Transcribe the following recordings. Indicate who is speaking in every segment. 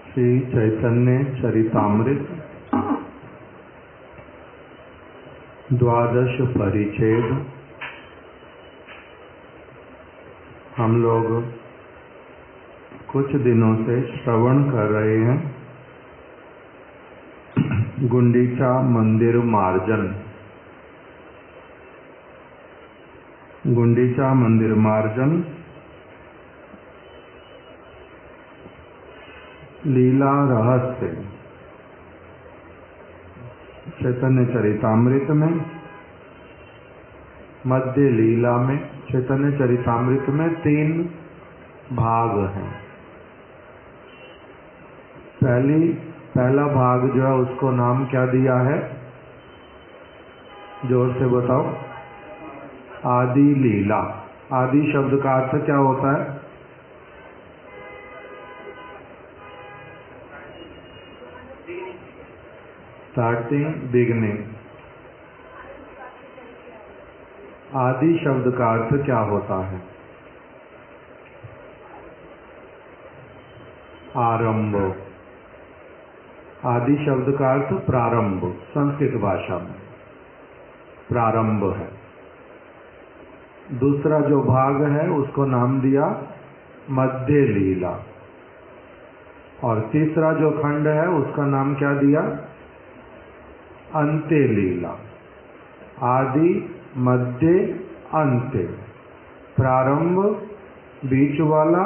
Speaker 1: श्री चैतन्य चरितामृत द्वादश परिच्छेद। हम लोग कुछ दिनों से श्रवण कर रहे हैं गुंडीचा मंदिर मार्जन। गुंडीचा मंदिर मार्जन लीला रहस्य चैतन्य चरितामृत में, मध्य लीला में। चैतन्य चरितामृत में 3 भाग हैं। पहला भाग जो है उसको नाम क्या दिया है? जोर से बताओ। आदि लीला। आदि शब्द का अर्थ क्या होता है? Starting, beginning. आदि शब्द का अर्थ क्या होता है? आरंभ। आदि शब्द का अर्थ प्रारंभ, संस्कृत भाषा में प्रारंभ है। दूसरा जो भाग है उसको नाम दिया मध्य लीला, और तीसरा जो खंड है उसका नाम क्या दिया? अंत्य लीला। आदि, मध्य, अंत्य। प्रारंभ, बीच वाला,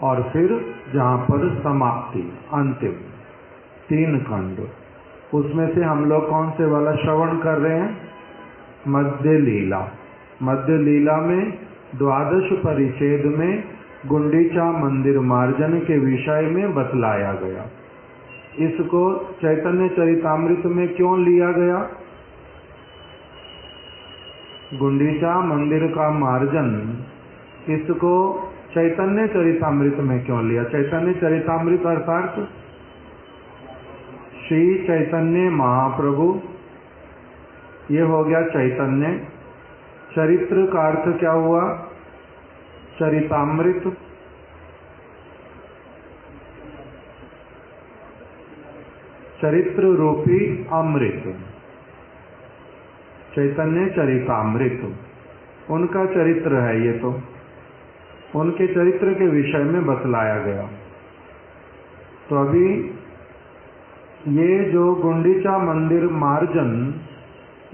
Speaker 1: और फिर जहाँ पर समाप्ति, अंतिम। 3 खंड। उसमें से हम लोग कौन से वाला श्रवण कर रहे हैं? मध्य लीला। मध्य लीला में द्वादश परिच्छेद में गुंडीचा मंदिर मार्जन के विषय में बतलाया गया। इसको चैतन्य चरितामृत में क्यों लिया गया? गुंडीचा मंदिर का मार्जन, इसको चैतन्य चरितामृत में क्यों लिया? चैतन्य चरितामृत अर्थात श्री चैतन्य महाप्रभु, ये हो गया चैतन्य। चरित्र का अर्थ क्या हुआ? चरितामृत। चरित्र रूपी अमृत, चैतन्य चरितामृत। उनका चरित्र है ये, तो उनके चरित्र के विषय में बतलाया गया। तो अभी ये जो गुंडीचा मंदिर मार्जन,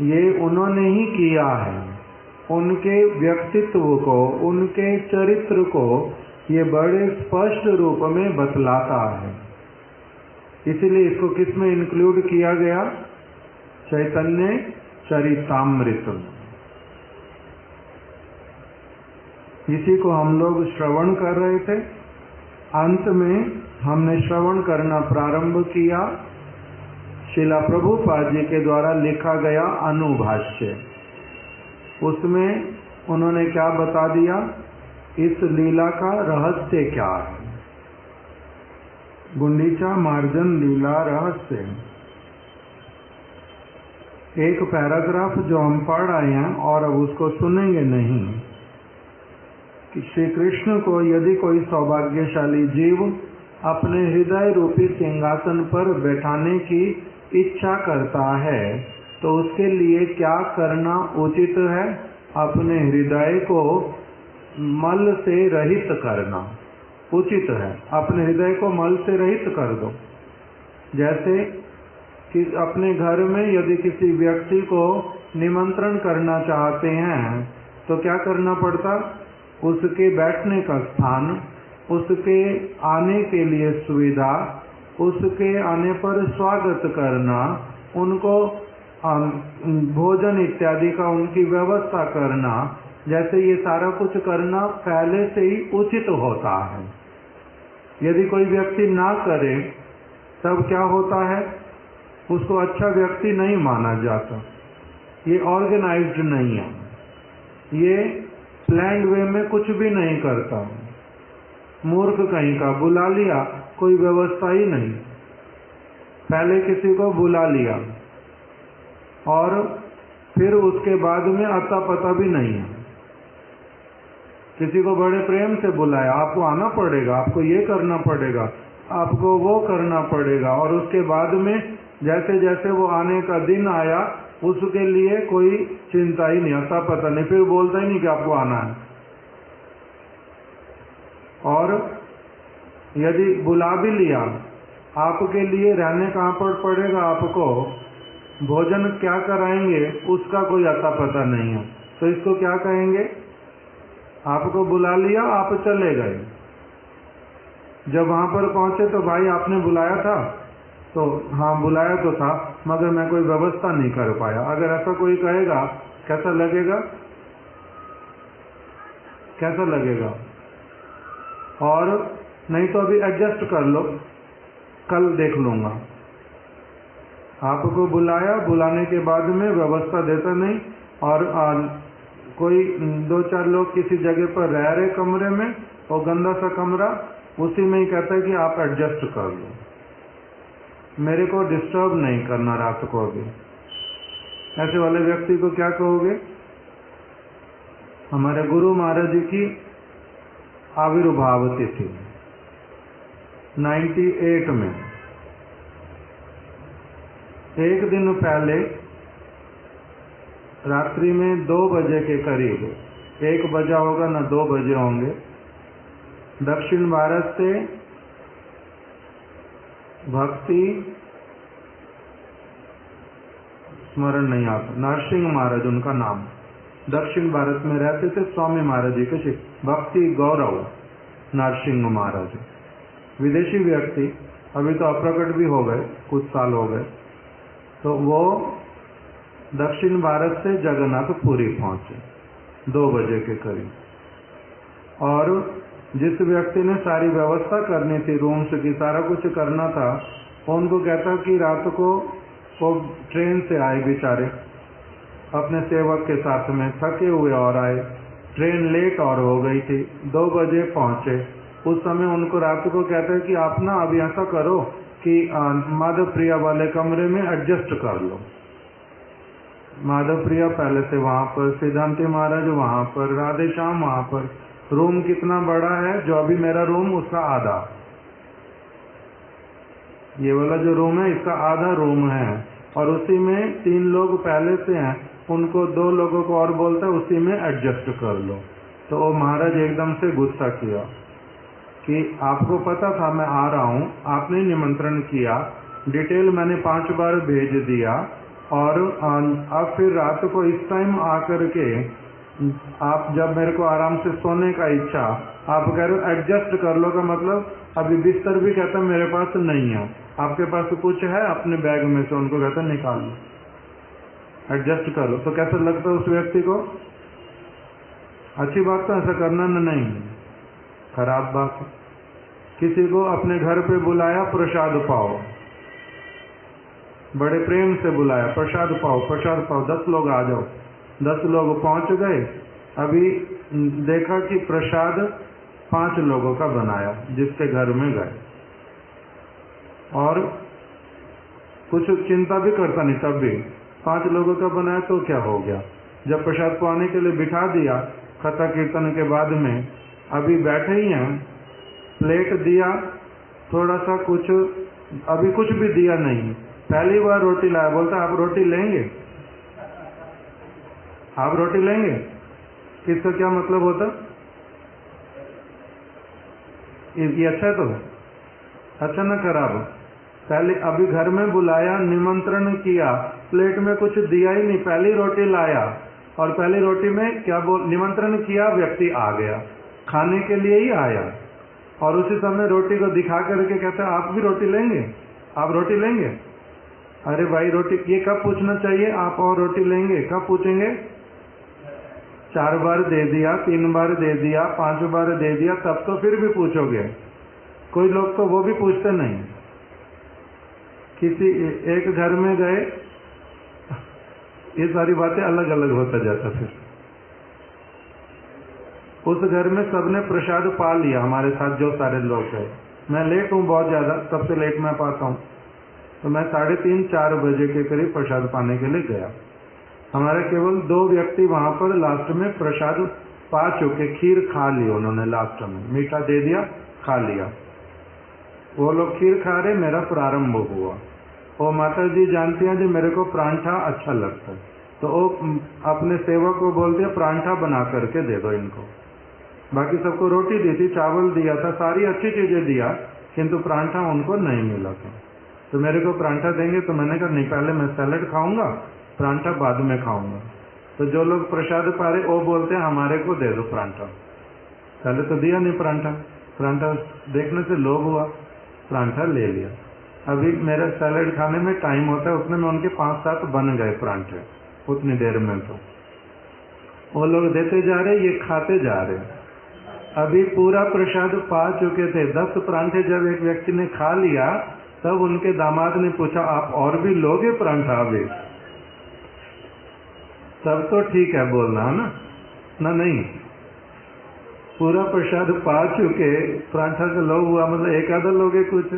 Speaker 1: ये उन्होंने ही किया है। उनके व्यक्तित्व को, उनके चरित्र को ये बड़े स्पष्ट रूप में बतलाता है। इसीलिए इसको किस में इंक्लूड किया गया? चैतन्य चरितामृत। इसी को हम लोग श्रवण कर रहे थे। अंत में हमने श्रवण करना प्रारंभ किया श्रीला प्रभुपाद जी के द्वारा लिखा गया अनुभाष्य। उसमें उन्होंने क्या बता दिया? इस लीला का रहस्य क्या है? गुंडीचा मार्जन लीला रहस्य। एक पैराग्राफ जो हम पढ़ आए हैं और अब उसको सुनेंगे नहीं, कि श्री कृष्ण को यदि कोई सौभाग्यशाली जीव अपने हृदय रूपी सिंहासन पर बैठाने की इच्छा करता है तो उसके लिए क्या करना उचित है? अपने हृदय को मल से रहित करना उचित है। अपने हृदय को मल से रहित कर दो। जैसे कि अपने घर में यदि किसी व्यक्ति को निमंत्रण करना चाहते हैं तो क्या करना पड़ता? उसके बैठने का स्थान, उसके आने के लिए सुविधा, उसके आने पर स्वागत करना, उनको भोजन इत्यादि का उनकी व्यवस्था करना, जैसे ये सारा कुछ करना पहले से ही उचित होता है। यदि कोई व्यक्ति ना करे तब क्या होता है? उसको अच्छा व्यक्ति नहीं माना जाता। ये ऑर्गेनाइज्ड नहीं है, ये प्लान्ड वे में कुछ भी नहीं करता। मूर्ख कहीं का, बुला लिया, कोई व्यवस्था ही नहीं। पहले किसी को बुला लिया और फिर उसके बाद में अता पता भी नहीं है। किसी को बड़े प्रेम से बुलाया, आपको आना पड़ेगा, आपको ये करना पड़ेगा, आपको वो करना पड़ेगा। और उसके बाद में जैसे जैसे वो आने का दिन आया उसके लिए कोई चिंता ही नहीं, आता पता नहीं, फिर बोलता ही नहीं कि आपको आना है। और यदि बुला भी लिया, आपके लिए रहने कहाँ पर पड़ेगा, आपको भोजन क्या कराएंगे उसका कोई आता पता नहीं है। तो इसको क्या कहेंगे? आपको बुला लिया, आप चले गए, जब वहां पर पहुंचे तो भाई आपने बुलाया था, तो हाँ बुलाया तो था मगर मैं कोई व्यवस्था नहीं कर पाया। अगर ऐसा कोई कहेगा कैसा लगेगा? कैसा लगेगा? और नहीं तो अभी एडजस्ट कर लो, कल देख लूंगा। आपको बुलाया, बुलाने के बाद में व्यवस्था देता नहीं, और कोई 2-4 लोग किसी जगह पर रह रहे कमरे में, और गंदा सा कमरा, उसी में ही कहता है कि आप एडजस्ट कर लो, मेरे को डिस्टर्ब नहीं करना रात को अभी। ऐसे वाले व्यक्ति को क्या कहोगे? हमारे गुरु महाराज जी की आविर्भाव तिथि 98 में, एक दिन पहले रात्रि में 2 बजे के करीब, 1 बजा होगा ना 2 बजे होंगे, दक्षिण भारत से भक्ति स्मरण नहीं आता, नरसिंह महाराज उनका नाम, दक्षिण भारत में रहते थे, स्वामी महाराज जी के शिष्य, भक्ति गौरव नरसिंह महाराज, विदेशी व्यक्ति, अभी तो अप्रकट भी हो गए, कुछ साल हो गए। तो वो दक्षिण भारत से जगन्नाथपुरी पहुंचे 2 बजे के करीब, और जिस व्यक्ति ने सारी व्यवस्था करनी थी, रूम्स की सारा कुछ करना था, उनको कहता कि रात को वो ट्रेन से आए बेचारे अपने सेवक के साथ में, थके हुए और आए, ट्रेन लेट और हो गई थी, 2 बजे पहुंचे। उस समय उनको रात को कहते हैं कि आप ना अभी ऐसा करो कि माधव प्रिया वाले कमरे में एडजस्ट कर लो। माधव प्रिया पहले से वहां पर, सिद्धांति महाराज वहां पर, राधे श्याम वहां पर। रूम कितना बड़ा है? जो अभी मेरा रूम उसका आधा, ये वाला जो रूम है इसका आधा रूम है, और उसी में 3 लोग पहले से हैं, उनको 2 लोगों को और बोलता है उसी में एडजस्ट कर लो। तो वो महाराज एकदम से गुस्सा किया कि आपको पता था मैं आ रहा हूँ, आपने निमंत्रण किया, डिटेल मैंने 5 बार भेज दिया, और अब फिर रात को इस टाइम आकर के आप जब मेरे को आराम से सोने का इच्छा, आप कह रहे हो एडजस्ट कर लो का मतलब अभी बिस्तर भी कहता मेरे पास नहीं है, आपके पास कुछ है अपने बैग में से, उनको कहता निकाल लो, एडजस्ट कर लो। तो कैसा लगता है उस व्यक्ति को? अच्छी बात तो ऐसा करना नहीं, खराब बात है। किसी को अपने घर पे बुलाया, प्रसाद पाओ, बड़े प्रेम से बुलाया, प्रसाद पाओ, प्रसाद पाओ, 10 लोग आ जाओ, 10 लोग पहुंच गए, अभी देखा कि प्रसाद 5 लोगों का बनाया जिसके घर में गए, और कुछ चिंता भी करता नहीं, तब भी 5 लोगों का बनाया तो क्या हो गया। जब प्रसाद पाने के लिए बिठा दिया, कथा कीर्तन के बाद में, अभी बैठे ही हैं, प्लेट दिया, थोड़ा सा कुछ, अभी कुछ भी दिया नहीं, पहली बार रोटी लाया, बोलता आप रोटी लेंगे? आप रोटी लेंगे? इसका क्या मतलब होता? ये अच्छा है तो अच्छा ना खराब? पहले अभी घर में बुलाया, निमंत्रण किया, प्लेट में कुछ दिया ही नहीं, पहली रोटी लाया, और पहली रोटी में क्या निमंत्रण किया, व्यक्ति आ गया, खाने के लिए ही आया, और उसी समय रोटी को दिखा करके कहता है आप भी रोटी लेंगे? आप रोटी लेंगे? अरे भाई रोटी, ये कब पूछना चाहिए आप और रोटी लेंगे? कब पूछेंगे? 4 बार दे दिया, 3 बार दे दिया, 5 बार दे दिया, तब तो फिर भी पूछोगे। कोई लोग तो वो भी पूछते नहीं। किसी एक घर में गए, ये सारी बातें अलग अलग होता जाता। फिर उस घर में सबने प्रसाद पा लिया, हमारे साथ जो सारे लोग गए, मैं लेट हूँ बहुत ज्यादा, सबसे लेट मैं पाता हूँ, तो मैं 3:30-4 बजे के करीब प्रसाद पाने के लिए गया। हमारे केवल 2 व्यक्ति वहां पर लास्ट में प्रसाद पा चुके, खीर खा ली उन्होंने, लास्ट में मीठा दे दिया, खा लिया। वो लोग खीर खा रहे, मेरा प्रारंभ हुआ। वो माता जी जानती हैं जो मेरे को परांठा अच्छा लगता है, तो वो अपने सेवक को बोलते हैं परांठा बना करके दे दो इनको। बाकी सबको रोटी दी थी, चावल दिया था, सारी अच्छी चीजें दिया, किंतु परांठा उनको नहीं मिला था। तो मेरे को परांठा देंगे, तो मैंने कहा नहीं, पहले मैं सैलड खाऊंगा, परांठा बाद में खाऊंगा। तो जो लोग प्रसाद पा रहे वो बोलते हैं हमारे को दे दो परांठा। पहले तो दिया नहीं परांठा, परांठा देखने से लोभ हुआ, परांठा ले लिया। अभी मेरा सैलड खाने में टाइम होता है, उतने में उनके 5-7 बन गए परांठे उतनी देर में। तो वो लोग देते जा रहे, ये खाते जा रहे। अभी पूरा प्रसाद पा चुके थे, 10 परांठे जब एक व्यक्ति ने खा लिया, तब उनके दामाद ने पूछा आप और भी लोगे परांठा अभी? तब तो ठीक है बोलना, है ना नहीं, पूरा प्रसाद पा चुके, परांठा का लोभ हुआ, मतलब एक आधा लोगे कुछ,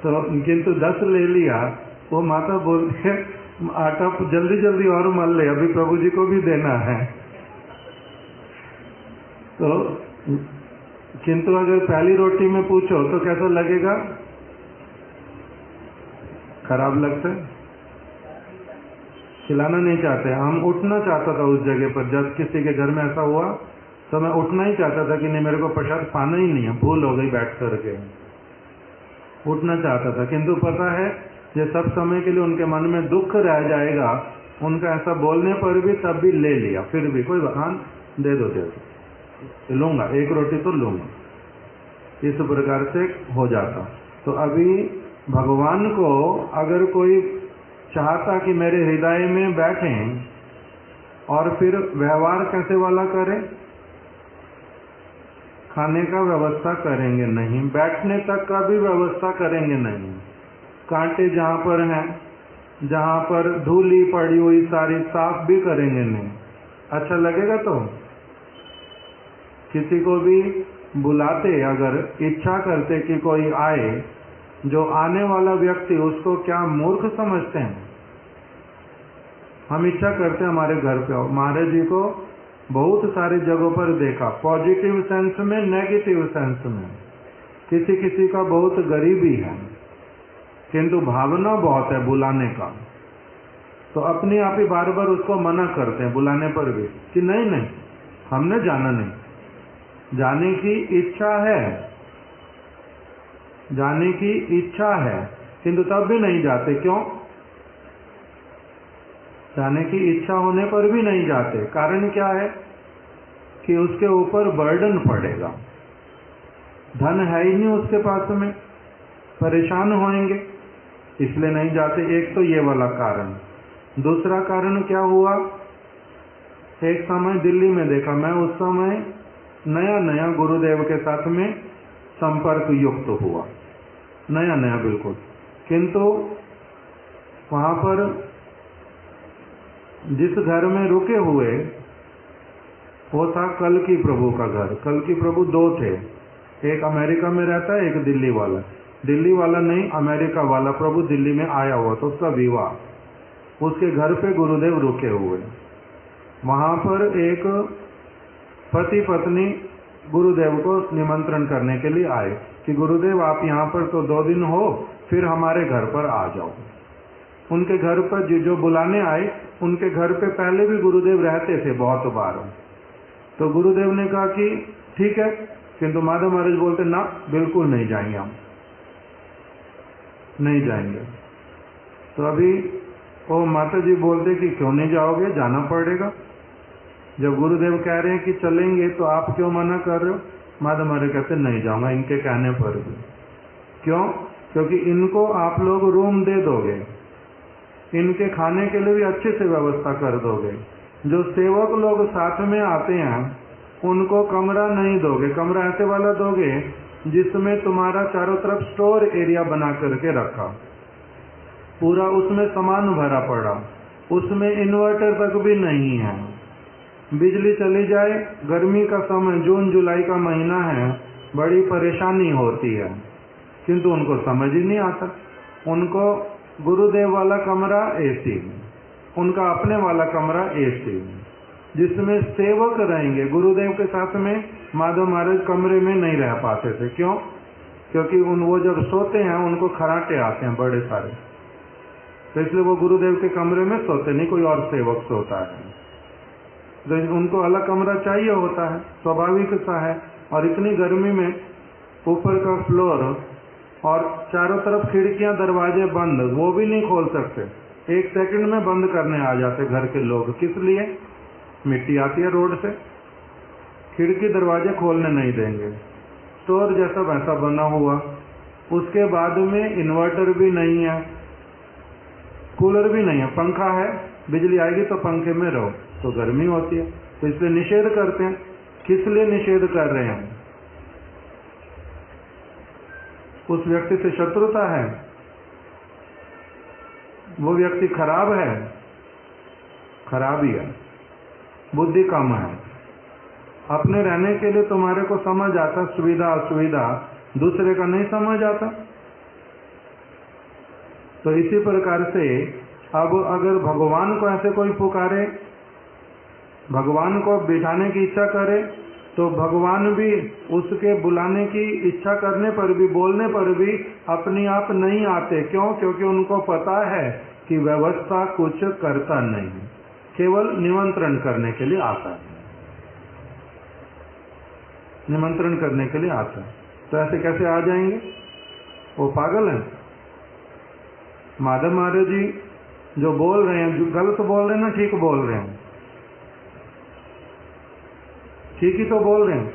Speaker 1: तो किंतु 10 ले लिया। वो माता बोलती है आटा जल्दी जल्दी और मल ले, अभी प्रभु जी को भी देना है। तो किंतु अगर पहली रोटी में पूछो तो कैसा लगेगा? खराब लगता है, खिलाना नहीं चाहते। हम उठना चाहता था उस जगह पर, जब किसी के घर में ऐसा हुआ तो मैं उठना ही चाहता था कि नहीं मेरे को प्रसाद पाना ही नहीं है, भूल हो गई बैठ करके, उठना चाहता था। किंतु पता है ये सब समय के लिए उनके मन में दुख रह जाएगा, उनका ऐसा बोलने पर भी तब भी ले लिया, फिर भी कोई बहान दे दो लूंगा, एक रोटी तो लूंगा, इस प्रकार से हो जाता। तो अभी भगवान को अगर कोई चाहता कि मेरे हृदय में बैठें और फिर व्यवहार कैसे वाला करें, खाने का व्यवस्था करेंगे नहीं, बैठने तक का भी व्यवस्था करेंगे नहीं, कांटे जहां पर हैं, जहां पर धूली पड़ी हुई सारी साफ भी करेंगे नहीं। अच्छा लगेगा? तो किसी को भी बुलाते, अगर इच्छा करते कि कोई आए, जो आने वाला व्यक्ति उसको क्या मूर्ख समझते हैं? हम इच्छा करते हैं हमारे घर पे आओ। महाराज जी को बहुत सारी जगहों पर देखा, पॉजिटिव सेंस में, नेगेटिव सेंस में। किसी किसी का बहुत गरीबी है, किंतु भावना बहुत है बुलाने का, तो अपने आप ही बार बार उसको मना करते हैं बुलाने पर भी कि नहीं नहीं हमने जाना नहीं। जाने की इच्छा है, जाने की इच्छा है, किंतु तब भी नहीं जाते। क्यों? जाने की इच्छा होने पर भी नहीं जाते। कारण क्या है कि उसके ऊपर बर्डन पड़ेगा, धन है ही नहीं उसके पास में, परेशान होएंगे, इसलिए नहीं जाते। एक तो ये वाला कारण। दूसरा कारण क्या हुआ, एक समय दिल्ली में देखा मैं, उस समय नया नया गुरुदेव के साथ में संपर्क युक्त हुआ, नया नया बिल्कुल। किंतु वहां पर जिस घर में रुके हुए वो था कल्कि प्रभु का घर। कल्कि प्रभु 2 थे, एक अमेरिका में रहता है, एक दिल्ली वाला। दिल्ली वाला नहीं, अमेरिका वाला प्रभु दिल्ली में आया हुआ, तो उसका विवाह, उसके घर पे गुरुदेव रुके हुए। वहां पर एक पति पत्नी गुरुदेव को निमंत्रण करने के लिए आए कि गुरुदेव आप यहाँ पर तो 2 दिन हो, फिर हमारे घर पर आ जाओ। उनके घर पर जो बुलाने आए, उनके घर पे पहले भी गुरुदेव रहते थे बहुत बार। तो गुरुदेव ने कहा कि ठीक है, किंतु माधव महाराज बोलते ना, बिल्कुल नहीं जाएंगे, हम नहीं जाएंगे। तो अभी वो माता जी बोलते कि क्यों नहीं जाओगे, जाना पड़ेगा। जब गुरुदेव कह रहे हैं कि चलेंगे तो आप क्यों मना कर रहे हो? माधव महाराज कहते नहीं जाऊंगा इनके कहने पर भी। क्यों? क्योंकि इनको आप लोग रूम दे दोगे, इनके खाने के लिए भी अच्छे से व्यवस्था कर दोगे। जो सेवक लोग साथ में आते हैं उनको कमरा नहीं दोगे, कमरा ऐसे वाला दोगे जिसमें तुम्हारा चारों तरफ स्टोर एरिया बना करके रखा, पूरा उसमें सामान भरा पड़ा, उसमें इन्वर्टर तक भी नहीं है। बिजली चली जाए, गर्मी का समय जून जुलाई का महीना है, बड़ी परेशानी होती है, किंतु उनको समझ ही नहीं आता। उनको गुरुदेव वाला कमरा एसी, उनका अपने वाला कमरा एसी, जिसमें सेवक रहेंगे। गुरुदेव के साथ में माधव महाराज कमरे में नहीं रह पाते थे। क्यों? क्योंकि वो जब सोते हैं उनको खराटे आते हैं बड़े सारे, तो इसलिए वो गुरुदेव के कमरे में सोते नहीं, कोई और सेवक सोता है। तो उनको अलग कमरा चाहिए होता है, स्वाभाविक सा है। और इतनी गर्मी में ऊपर का फ्लोर और चारों तरफ खिड़कियां दरवाजे बंद, वो भी नहीं खोल सकते, 1 सेकंड में बंद करने आ जाते घर के लोग। किस लिए? मिट्टी आती है रोड से, खिड़की दरवाजे खोलने नहीं देंगे। स्टोर जैसा वैसा बना हुआ, उसके बाद में इन्वर्टर भी नहीं है, कूलर भी नहीं है, पंखा है, बिजली आएगी तो पंखे में रहो, तो गर्मी होती है। तो इसलिए निषेध करते हैं। किस लिए निषेध कर रहे हैं? उस व्यक्ति से शत्रुता है, वो व्यक्ति खराब है, खराब ही है, बुद्धि कम है। अपने रहने के लिए तुम्हारे को समझ आता, सुविधा असुविधा, दूसरे का नहीं समझ आता। तो इसी प्रकार से अब अगर भगवान को ऐसे कोई पुकारे, भगवान को बिठाने की इच्छा करे, तो भगवान भी उसके बुलाने की इच्छा करने पर भी, बोलने पर भी अपने आप नहीं आते। क्यों? क्योंकि उनको पता है कि व्यवस्था कुछ करता नहीं, केवल निमंत्रण करने के लिए आता है, निमंत्रण करने के लिए आता है। तो ऐसे कैसे आ जाएंगे? वो पागल हैं। माधव महाराज जी जो बोल रहे हैं, जो गलत बोल रहे हैं ना, ठीक बोल रहे हैं, ठीक ही तो बोल रहे हैं।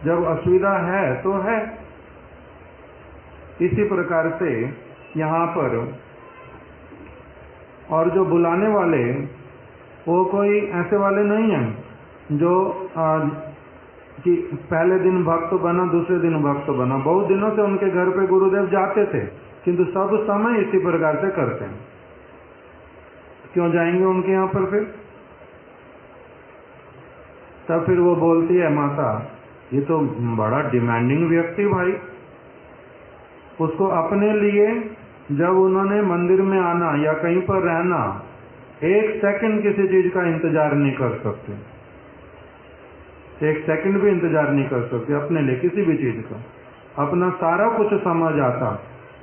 Speaker 1: जब असुविधा है तो है। इसी प्रकार से यहाँ पर, और जो बुलाने वाले वो कोई ऐसे वाले नहीं हैं जो कि पहले दिन भक्त बना, दूसरे दिन भक्त बना। बहुत दिनों से उनके घर पे गुरुदेव जाते थे, किंतु सब समय इसी प्रकार से करते हैं। क्यों जाएंगे उनके यहाँ पर फिर? तब फिर वो बोलती है माता, ये तो बड़ा डिमांडिंग व्यक्ति भाई, उसको अपने लिए जब उन्होंने मंदिर में आना या कहीं पर रहना, 1 सेकंड किसी चीज का इंतजार नहीं कर सकते, 1 सेकंड भी इंतजार नहीं कर सकते अपने लिए किसी भी चीज का। अपना सारा कुछ समझ आता,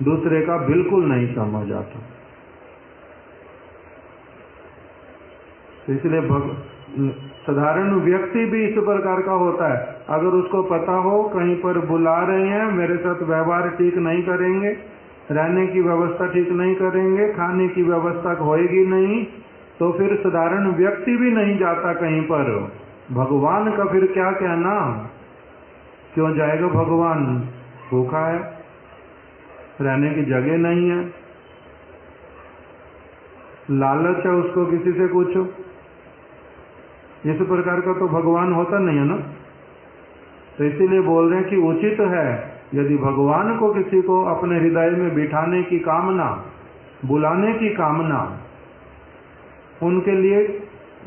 Speaker 1: दूसरे का बिल्कुल नहीं समझ आता। तो इसलिए साधारण व्यक्ति भी इस प्रकार का होता है। अगर उसको पता हो कहीं पर बुला रहे हैं, मेरे साथ व्यवहार ठीक नहीं करेंगे, रहने की व्यवस्था ठीक नहीं करेंगे, खाने की व्यवस्था होएगी नहीं, तो फिर साधारण व्यक्ति भी नहीं जाता कहीं पर। भगवान का फिर क्या कहना? क्यों जाएगा भगवान? भूखा है, रहने की जगह नहीं है, लालच है उसको किसी से कुछ, इस प्रकार का तो भगवान होता नहीं है ना। तो इसीलिए बोल रहे हैं कि उचित है यदि भगवान को किसी को अपने हृदय में बिठाने की कामना, बुलाने की कामना, उनके लिए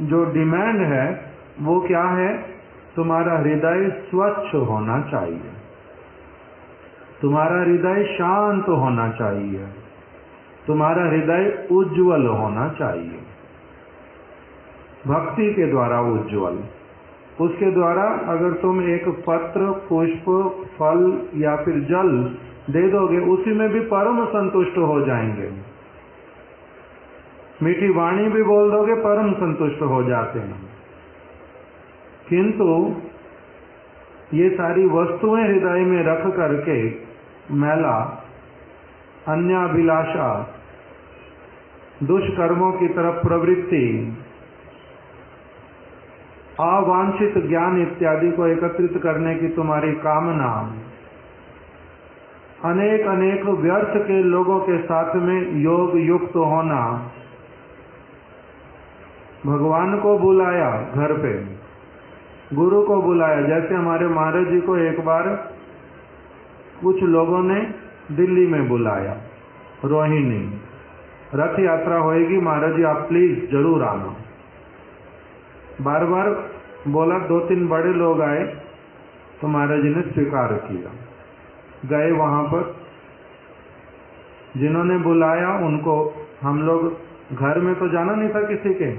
Speaker 1: जो डिमांड है वो क्या है? तुम्हारा हृदय स्वच्छ होना चाहिए, तुम्हारा हृदय शांत होना चाहिए, तुम्हारा हृदय उज्जवल होना चाहिए, भक्ति के द्वारा उज्जवल। उसके द्वारा अगर तुम एक पत्र, पुष्प, फल या फिर जल दे दोगे, उसी में भी परम संतुष्ट हो जाएंगे। मीठी वाणी भी बोल दोगे, परम संतुष्ट हो जाते हैं। किंतु ये सारी वस्तुएं हृदय में रख करके मैला, अन्याभिलाषा, दुष्कर्मों की तरफ प्रवृत्ति, अवांछित ज्ञान इत्यादि को एकत्रित करने की तुम्हारी कामना, अनेक अनेक व्यर्थ के लोगों के साथ में योग युक्त होना, भगवान को बुलाया घर पे, गुरु को बुलाया। जैसे हमारे महाराज जी को एक बार कुछ लोगों ने दिल्ली में बुलाया, रोहिणी रथ यात्रा होएगी, महाराज जी आप प्लीज जरूर आना। बार बार बोला, 2-3 बड़े लोग आए तो महाराज जी ने स्वीकार किया, गए वहां पर। जिन्होंने बुलाया उनको हम लोग, घर में तो जाना नहीं था किसी के,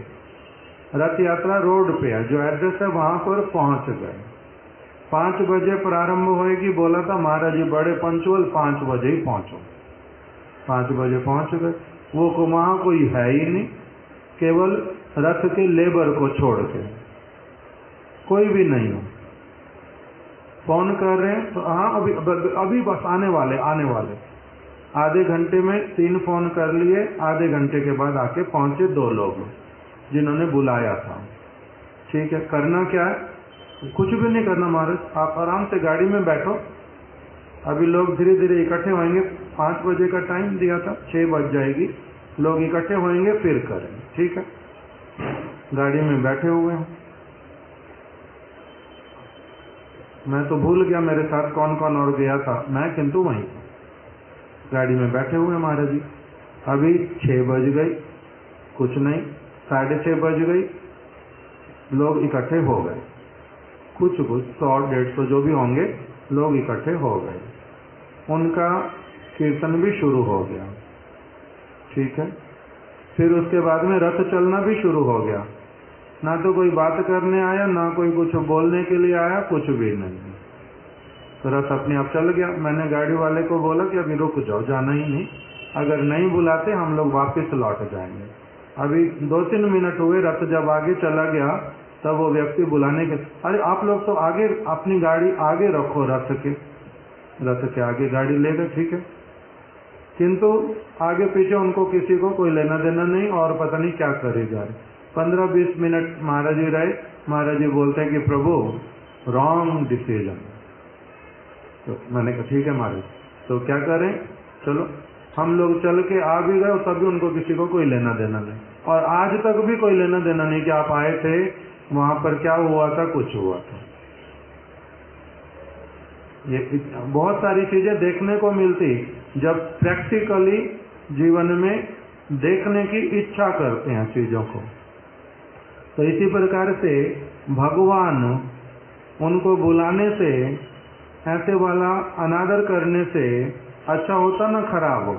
Speaker 1: रथ यात्रा रोड पे है, जो एड्रेस है वहां पर पहुंच गए। 5 बजे प्रारंभ होएगी, बोला था महाराज जी बड़े पंचुअल 5 बजे ही पहुंचो। 5 बजे पहुंच गए। वो को वहां कोई है ही नहीं, केवल रथ के लेबर को छोड़ के कोई भी नहीं हो। फोन कर रहे हैं तो हाँ अभी बस आने वाले। आधे घंटे में 3 फोन कर लिए, आधे घंटे के बाद आके पहुंचे 2 लोग जिन्होंने बुलाया था। ठीक है, करना क्या है? कुछ भी नहीं करना महाराज, आप आराम से गाड़ी में बैठो। अभी लोग धीरे धीरे इकट्ठे होंगे, 5 बजे का टाइम दिया था, 6 बज जाएगी, लोग इकट्ठे होंगे फिर करें। ठीक है, गाड़ी में बैठे हुए हैं। मैं तो भूल गया मेरे साथ कौन कौन और गया था, मैं किंतु वहीं गाड़ी में बैठे हुए हैं महाराज जी। अभी 6 बज गई, कुछ नहीं, 6:30 बज गई, लोग इकट्ठे हो गए, कुछ 100-150 जो भी होंगे लोग इकट्ठे हो गए। उनका कीर्तन भी शुरू हो गया। ठीक है, फिर उसके बाद में रथ चलना भी शुरू हो गया। ना तो कोई बात करने आया, ना कोई कुछ बोलने के लिए आया, कुछ भी नहीं। तो रथ अपने आप चल गया। मैंने गाड़ी वाले को बोला कि अभी रुक जाओ, जाना ही नहीं, अगर नहीं बुलाते हम लोग वापस लौट जाएंगे। अभी 2-3 मिनट हुए, रथ जब आगे चला गया तब वो व्यक्ति बुलाने के, अरे आप लोग तो आगे अपनी गाड़ी आगे रखो, रथ के आगे गाड़ी ले गए। ठीक है, किंतु आगे पीछे उनको किसी को कोई लेना देना नहीं, और पता नहीं क्या करे जा रहे। 15-20 मिनट महाराज जी रहे। महाराज जी बोलते हैं कि प्रभु रॉन्ग डिसीजन। तो मैंने कहा ठीक है महाराज, तो क्या करें, चलो। हम लोग चल के आ भी गए, तब भी उनको किसी को कोई लेना देना नहीं, और आज तक भी कोई लेना देना नहीं कि आप आए थे, वहां पर क्या हुआ था, कुछ हुआ था। ये बहुत सारी चीजें देखने को मिलती जब प्रैक्टिकली जीवन में देखने की इच्छा करते हैं चीजों को। तो इसी प्रकार से भगवान उनको बुलाने से, ऐसे वाला अनादर करने से अच्छा होता ना खराब हो?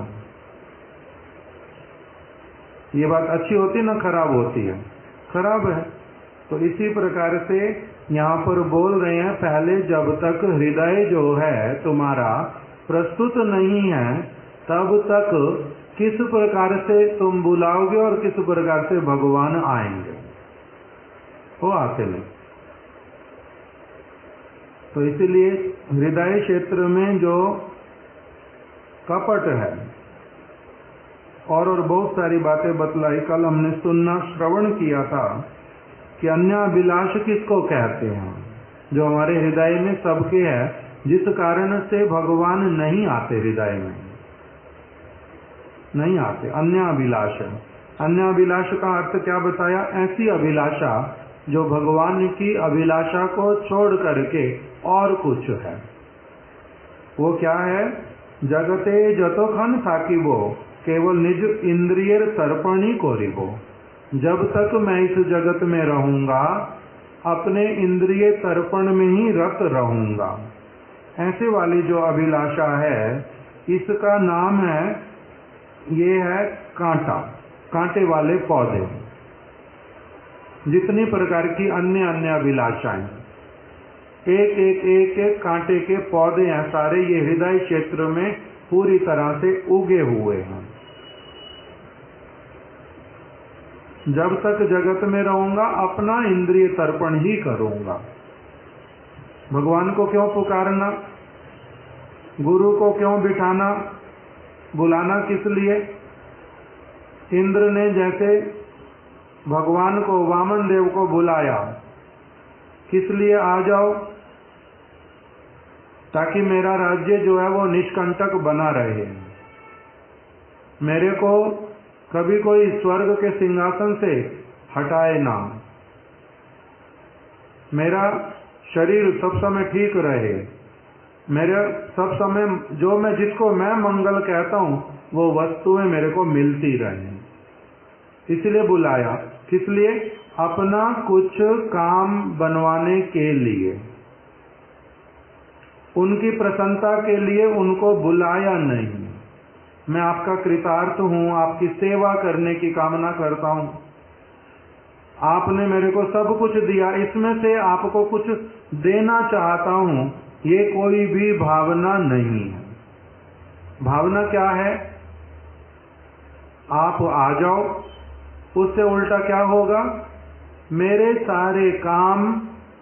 Speaker 1: ये बात अच्छी होती ना खराब होती है? खराब है। तो इसी प्रकार से यहाँ पर बोल रहे हैं, पहले जब तक हृदय जो है तुम्हारा प्रस्तुत नहीं है, तब तक किस प्रकार से तुम बुलाओगे और किस प्रकार से भगवान आएंगे? वो आते नहीं। तो इसीलिए हृदय क्षेत्र में जो कपट है, और बहुत सारी बातें बतलाई। कल हमने सुनना श्रवण किया था कि अन्याभिलाष किसको कहते हैं, जो हमारे हृदय में सबके है, जिस कारण से भगवान नहीं आते, हृदय में नहीं आते, अन्याभिलाष। अन्याभिलाष का अर्थ क्या बताया? ऐसी अभिलाषा जो भगवान की अभिलाषा को छोड़ करके और कुछ है। वो क्या है? जगते जतोखन थाकिबो केवल निज इंद्रियर तर्पणी कोरिबो। जब तक मैं इस जगत में रहूंगा, अपने इंद्रिय तर्पण में ही रत रहूंगा। ऐसे वाली जो अभिलाषा है, इसका नाम है, ये है कांटा, कांटे वाले पौधे। जितनी प्रकार की अन्य अन्य अभिलाषाएं, एक कांटे के पौधे हैं सारे, ये हृदय क्षेत्र में पूरी तरह से उगे हुए हैं। जब तक जगत में रहूंगा, अपना इंद्रिय तर्पण ही करूंगा। भगवान को क्यों पुकारना? गुरु को क्यों बिठाना? बुलाना किस लिए? इंद्र ने जैसे भगवान को, वामन देव को बुलाया, किस लिए? आ जाओ, ताकि मेरा राज्य जो है वो निष्कंटक बना रहे। मेरे को कभी कोई स्वर्ग के सिंहासन से हटाए ना, मेरा शरीर सब समय ठीक रहे, मेरे सब समय जो मैं, जिसको मैं मंगल कहता हूं, वो वस्तुएं मेरे को मिलती रहे। इसलिए बुलाया। किस लिए? अपना कुछ काम बनवाने के लिए, उनकी प्रसन्नता के लिए उनको बुलाया नहीं। मैं आपका कृतार्थ हूं, आपकी सेवा करने की कामना करता हूं। आपने मेरे को सब कुछ दिया, इसमें से आपको कुछ देना चाहता हूं, ये कोई भी भावना नहीं है। भावना क्या है? आप आ जाओ, उससे उल्टा क्या होगा? मेरे सारे काम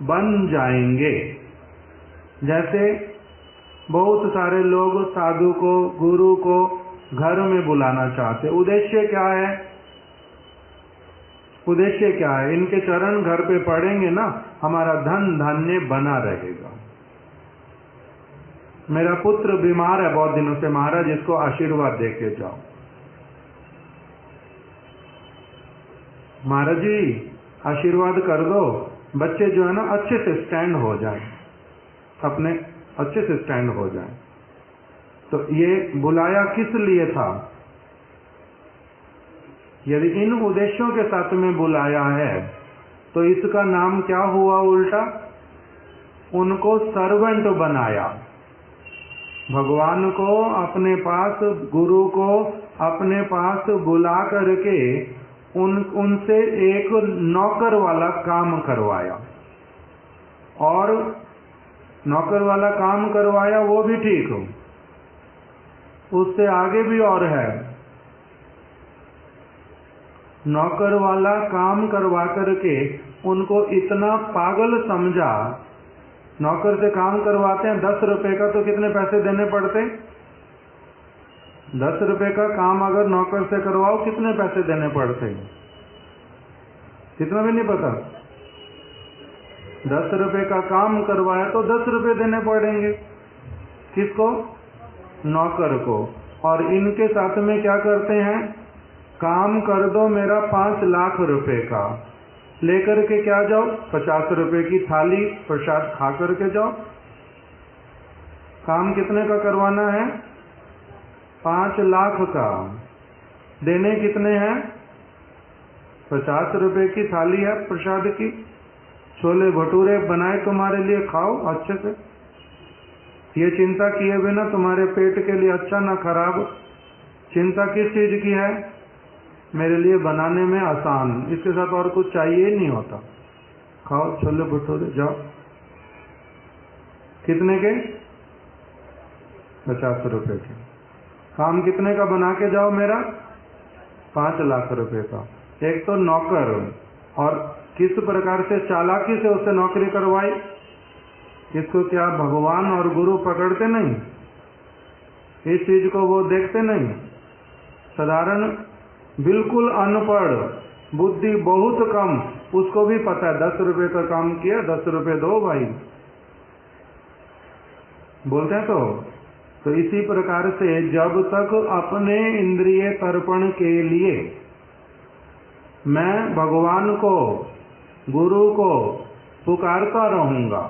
Speaker 1: बन जाएंगे। जैसे बहुत सारे लोग साधु को, गुरु को घर में बुलाना चाहते, उद्देश्य क्या है? उद्देश्य क्या है? इनके चरण घर पे पड़ेंगे ना, हमारा धन धान्य बना रहेगा। मेरा पुत्र बीमार है बहुत दिनों से, महाराज इसको आशीर्वाद देके जाओ। महाराज जी आशीर्वाद कर दो, बच्चे जो है ना अच्छे से स्टैंड हो जाए, अपने अच्छे से स्टैंड हो जाए। तो ये बुलाया किस लिए था? यदि इन उद्देश्यों के साथ में बुलाया है तो इसका नाम क्या हुआ? उल्टा उनको सर्वेंट बनाया। भगवान को अपने पास, गुरु को अपने पास बुला करके उनसे एक नौकर वाला काम करवाया, और नौकर वाला काम करवाया वो भी ठीक हो, उससे आगे भी और है। नौकर वाला काम करवा करके उनको इतना पागल समझा। नौकर से काम करवाते हैं 10 रुपए का, तो कितने पैसे देने पड़ते? 10 रुपए का काम अगर नौकर से करवाओ कितने पैसे देने पड़ते? कितना भी नहीं पता। 10 रुपए का काम करवाया तो 10 रुपए देने पड़ेंगे। किसको? नौकर को। और इनके साथ में क्या करते हैं? काम कर दो मेरा 5 लाख रुपए का, लेकर के क्या जाओ? 50 रुपए की थाली प्रसाद खा करके जाओ। काम कितने का करवाना है? 5 लाख का। देने कितने हैं? 50 रुपए की थाली है प्रसाद की, छोले भटूरे बनाए तुम्हारे लिए, खाओ अच्छे से। ये चिंता किए बिना तुम्हारे पेट के लिए अच्छा ना खराब। चिंता किस चीज की है? मेरे लिए बनाने में आसान, इसके साथ और कुछ चाहिए ही नहीं होता। खाओ छोले भटूरे, जाओ। कितने के? 50 रुपए के। काम कितने का बना के जाओ मेरा? 5 लाख रुपए का। एक तो नौकर, और किस प्रकार से चालाकी से उससे नौकरी करवाई। इसको क्या भगवान और गुरु पकड़ते नहीं? इस चीज को वो देखते नहीं? साधारण बिल्कुल अनपढ़, बुद्धि बहुत कम, उसको भी पता है 10 रुपए का काम किया, 10 रुपए दो भाई, बोलते हैं। तो इसी प्रकार से जब तक अपने इंद्रिय तर्पण के लिए मैं भगवान को, गुरु को पुकारता रहूंगा,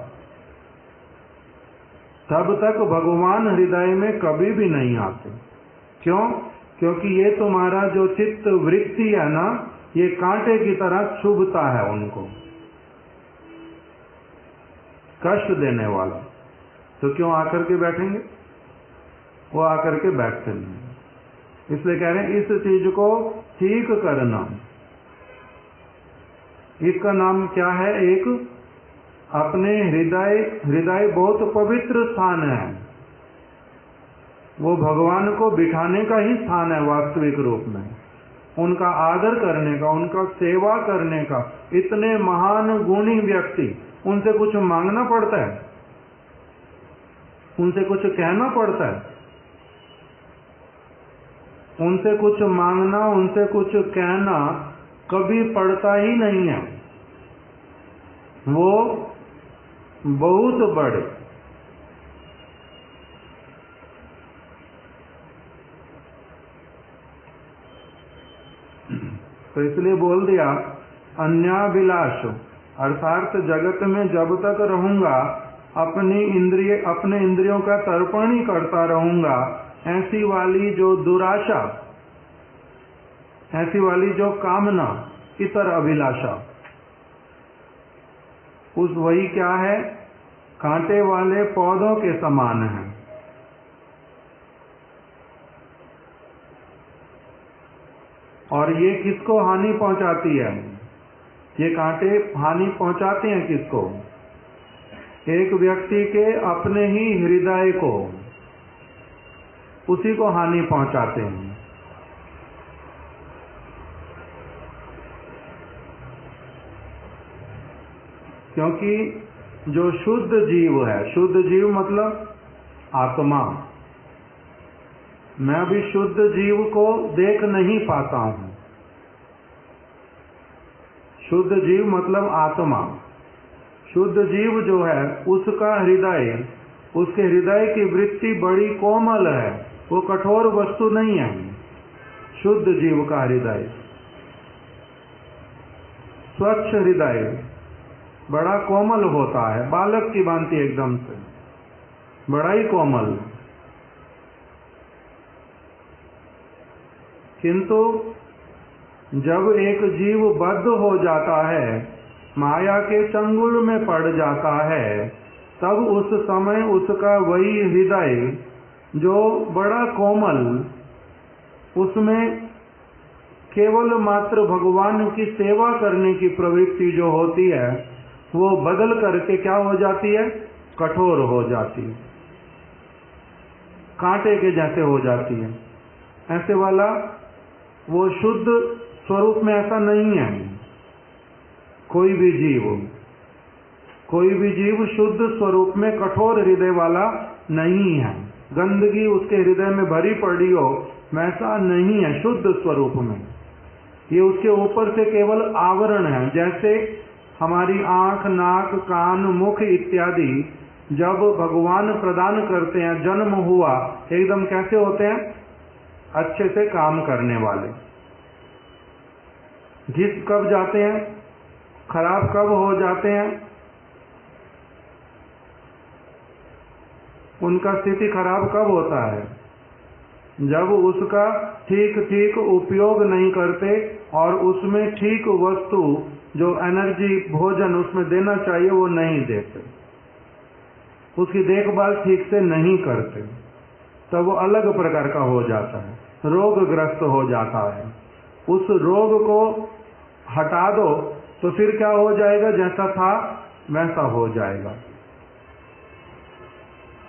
Speaker 1: तब तक भगवान हृदय में कभी भी नहीं आते। क्यों? क्योंकि ये तुम्हारा जो चित्त वृत्ति है ना, ये कांटे की तरह चुभता है उनको, कष्ट देने वाला। तो क्यों आकर के बैठेंगे? वो आकर के बैठते नहीं। इसलिए कह रहे हैं इस चीज को ठीक करना। इसका नाम क्या है? एक अपने हृदय बहुत पवित्र स्थान है, वो भगवान को बिठाने का ही स्थान है वास्तविक रूप में, उनका आदर करने का, उनका सेवा करने का। इतने महान गुणी व्यक्ति, उनसे कुछ मांगना पड़ता है? उनसे कुछ कहना पड़ता है? उनसे कुछ मांगना, उनसे कुछ कहना कभी पड़ता ही नहीं है। वो बहुत बड़े। तो इसलिए बोल दिया अन्याभिलाष, अर्थात जगत में जब तक रहूंगा अपने इंद्रियों का तर्पण ही करता रहूंगा। ऐसी वाली जो दुराशा, ऐसी वाली जो कामना, इतर अभिलाषा, उस वही क्या है? कांटे वाले पौधों के समान है। और ये किसको हानि पहुंचाती है? ये कांटे हानि पहुंचाते हैं किसको? एक व्यक्ति के अपने ही हृदय को, उसी को हानि पहुंचाते हैं। क्योंकि जो शुद्ध जीव है, शुद्ध जीव मतलब आत्मा, मैं अभी शुद्ध जीव को देख नहीं पाता हूं। शुद्ध जीव मतलब आत्मा। शुद्ध जीव जो है उसका हृदय, उसके हृदय की वृत्ति बड़ी कोमल है, वो कठोर वस्तु नहीं है। शुद्ध जीव का हृदय स्वच्छ हृदय बड़ा कोमल होता है, बालक की भांति एकदम से बड़ा ही कोमल। किंतु जब एक जीव बद्ध हो जाता है, माया के चंगुल में पड़ जाता है, तब उस समय उसका वही हृदय जो बड़ा कोमल, उसमें केवल मात्र भगवान की सेवा करने की प्रवृत्ति जो होती है, वो बदल करके क्या हो जाती है? कठोर हो जाती है, कांटे के जैसे हो जाती है। ऐसे वाला वो शुद्ध स्वरूप में ऐसा नहीं है। कोई भी जीव शुद्ध स्वरूप में कठोर हृदय वाला नहीं है। गंदगी उसके हृदय में भरी पड़ी हो, वैसा नहीं है शुद्ध स्वरूप में। ये उसके ऊपर से केवल आवरण है। जैसे हमारी आंख, नाक, कान, मुख इत्यादि जब भगवान प्रदान करते हैं, जन्म हुआ एकदम कैसे होते हैं? अच्छे से काम करने वाले। घिस कब जाते हैं? खराब कब हो जाते हैं? उनका स्थिति खराब कब होता है? जब उसका ठीक उपयोग नहीं करते और उसमें ठीक वस्तु जो एनर्जी, भोजन उसमें देना चाहिए वो नहीं देते, उसकी देखभाल ठीक से नहीं करते, तब वो अलग प्रकार का हो जाता है, रोगग्रस्त हो जाता है। उस रोग को हटा दो तो फिर क्या हो जाएगा? जैसा था वैसा हो जाएगा।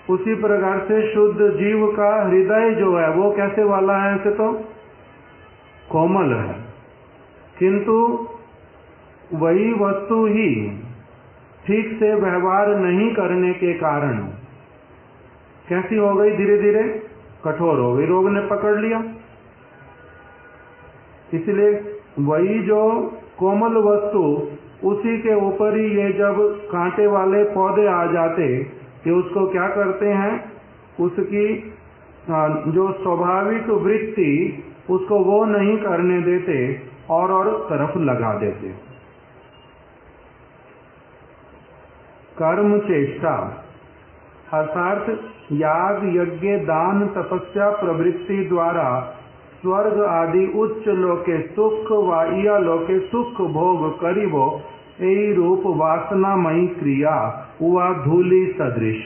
Speaker 1: उसी प्रकार से शुद्ध जीव का हृदय जो है वो कैसे वाला है? ऐसे तो कोमल है, किंतु वही वस्तु ही ठीक से व्यवहार नहीं करने के कारण कैसी हो गई? धीरे धीरे कठोर हो गई, रोग ने पकड़ लिया। इसलिए वही जो कोमल वस्तु, उसी के ऊपर ही ये जब कांटे वाले पौधे आ जाते, कि उसको क्या करते हैं? उसकी जो स्वाभाविक वृत्ति उसको वो नहीं करने देते और तरफ लगा देते। कर्म चेष्टा अर्थात याग, यज्ञ, दान, तपस्या प्रवृत्ति द्वारा स्वर्ग आदि उच्च लोके सुख व इह लोके सुख भोग करिबो, यही रूप वासनामयी क्रिया हुआ धूलि सदृश।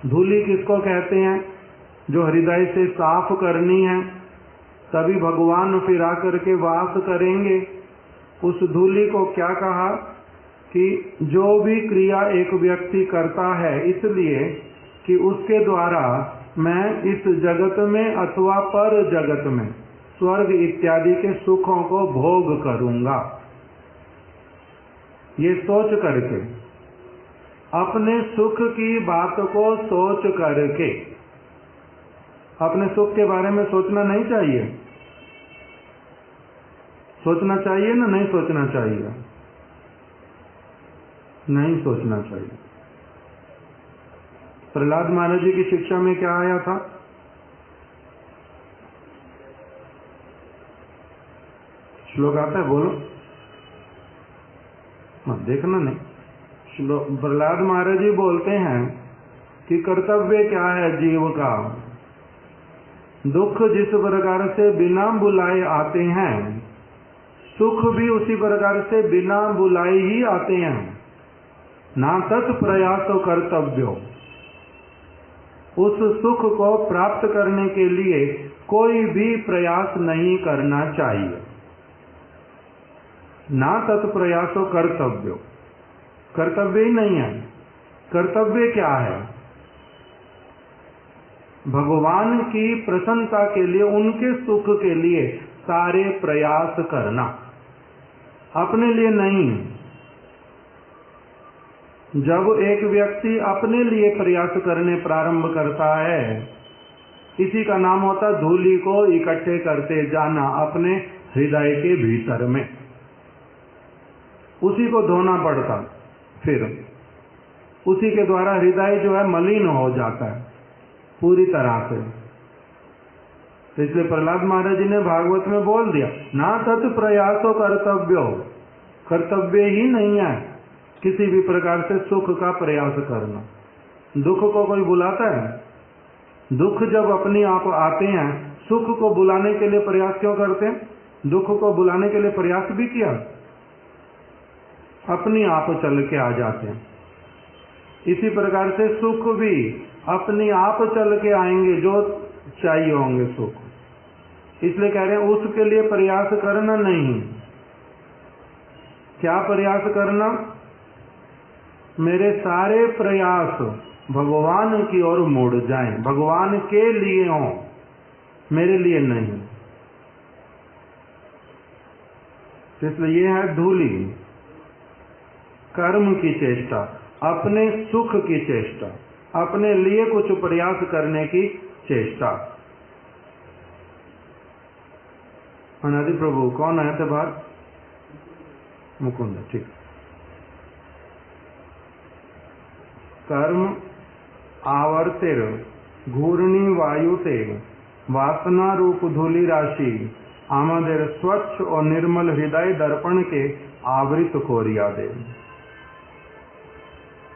Speaker 1: धूलि किसको कहते हैं? जो हृदय से साफ करनी है, तभी भगवान फिर आकर के वास करेंगे। उस धूलि को क्या कहा? कि जो भी क्रिया एक व्यक्ति करता है इसलिए कि उसके द्वारा मैं इस जगत में अथवा पर जगत में स्वर्ग इत्यादि के सुखों को भोग करूंगा, ये सोच करके, अपने सुख की बात को सोच करके, अपने सुख के बारे में सोचना नहीं चाहिए? सोचना चाहिए ना? नहीं सोचना चाहिए? नहीं सोचना चाहिए। प्रहलाद महाराज जी की शिक्षा में क्या आया था? श्लोक आता है, बोलो। देखना नहीं। श्लोक प्रहलाद महाराज जी बोलते हैं कि कर्तव्य क्या है जीव का? दुख जिस प्रकार से बिना बुलाए आते हैं, सुख भी उसी प्रकार से बिना बुलाए ही आते हैं। ना तत् प्रयासो कर्तव्यो, उस सुख को प्राप्त करने के लिए कोई भी प्रयास नहीं करना चाहिए। ना तत्प्रयासो कर्तव्यो, कर्तव्य ही नहीं है। कर्तव्य क्या है? भगवान की प्रसन्नता के लिए, उनके सुख के लिए सारे प्रयास करना, अपने लिए नहीं। जब एक व्यक्ति अपने लिए प्रयास करने प्रारंभ करता है, इसी का नाम होता धूलि को इकट्ठे करते जाना अपने हृदय के भीतर में, उसी को धोना पड़ता, फिर उसी के द्वारा हृदय जो है मलिन हो जाता है पूरी तरह से। तो इसलिए प्रहलाद महाराज जी ने भागवत में बोल दिया, ना तत् प्रयासो कर्तव्यो, कर्तव्य ही नहीं है किसी भी प्रकार से सुख का प्रयास करना। दुख को कोई बुलाता है? दुख जब अपने आप आते हैं, सुख को बुलाने के लिए प्रयास क्यों करते हैं? दुख को बुलाने के लिए प्रयास भी किया, अपने आप चल के आ जाते हैं। इसी प्रकार से सुख भी अपने आप चल के आएंगे जो चाहिए होंगे सुख। इसलिए कह रहे हैं उसके लिए प्रयास करना नहीं। क्या प्रयास करना? मेरे सारे प्रयास भगवान की ओर मुड़ जाएं, भगवान के लिए हों, मेरे लिए नहीं। इसलिए यह है धूलि, कर्म की चेष्टा, अपने सुख की चेष्टा, अपने लिए कुछ प्रयास करने की चेष्टा। अनादि प्रभु कौन आए थे बाहर? मुकुंद, ठीक। कर्म आवर्तेर घूर्णी वायुते वासना रूप धूलि राशि आमदेर स्वच्छ और निर्मल हृदय दर्पण के आवृत कोरिया दे।